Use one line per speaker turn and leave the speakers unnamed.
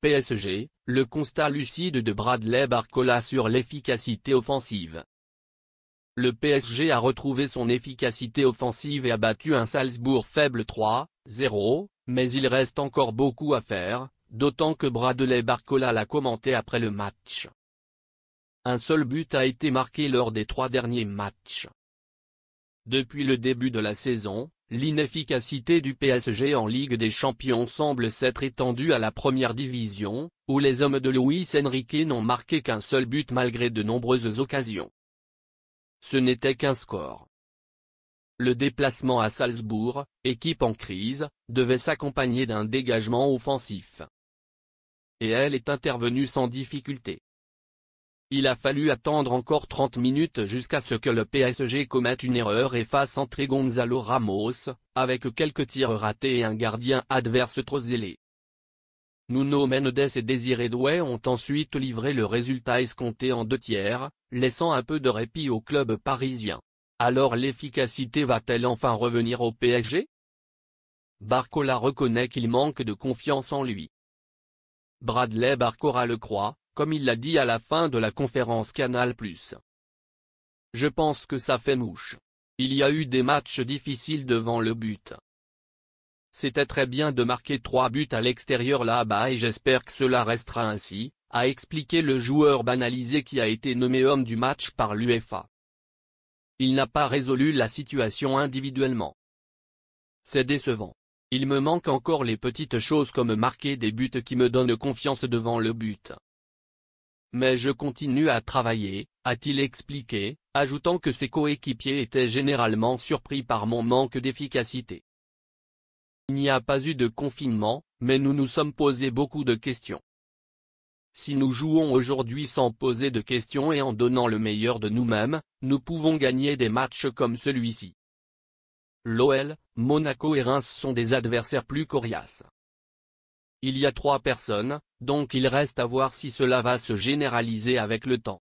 PSG, le constat lucide de Bradley Barcola sur l'efficacité offensive. Le PSG a retrouvé son efficacité offensive et a battu un Salzbourg faible 3-0, mais il reste encore beaucoup à faire, d'autant que Bradley Barcola l'a commenté après le match. Un seul but a été marqué lors des 3 derniers matchs. Depuis le début de la saison, l'inefficacité du PSG en Ligue des Champions semble s'être étendue à la première division, où les hommes de Luis Enrique n'ont marqué qu'un seul but malgré de nombreuses occasions. Ce n'était qu'un score. Le déplacement à Salzbourg, équipe en crise, devait s'accompagner d'un dégagement offensif. Et elle est intervenue sans difficulté. Il a fallu attendre encore 30 minutes jusqu'à ce que le PSG commette une erreur et fasse entrer Gonzalo Ramos, avec quelques tirs ratés et un gardien adverse trop zélé. Nuno Mendes et Désiré Doué ont ensuite livré le résultat escompté en 2 tiers, laissant un peu de répit au club parisien. Alors l'efficacité va-t-elle enfin revenir au PSG? Barcola reconnaît qu'il manque de confiance en lui. Bradley Barcola le croit, comme il l'a dit à la fin de la conférence Canal+. Je pense que ça fait mouche. Il y a eu des matchs difficiles devant le but. C'était très bien de marquer 3 buts à l'extérieur là-bas et j'espère que cela restera ainsi, a expliqué le joueur banalisé qui a été nommé homme du match par l'UEFA. Il n'a pas résolu la situation individuellement. C'est décevant. Il me manque encore les petites choses comme marquer des buts qui me donnent confiance devant le but. Mais je continue à travailler, a-t-il expliqué, ajoutant que ses coéquipiers étaient généralement surpris par mon manque d'efficacité. Il n'y a pas eu de confinement, mais nous nous sommes posé beaucoup de questions. Si nous jouons aujourd'hui sans poser de questions et en donnant le meilleur de nous-mêmes, nous pouvons gagner des matchs comme celui-ci. L'OL, Monaco et Reims sont des adversaires plus coriaces. Il y a 3 personnes, donc il reste à voir si cela va se généraliser avec le temps.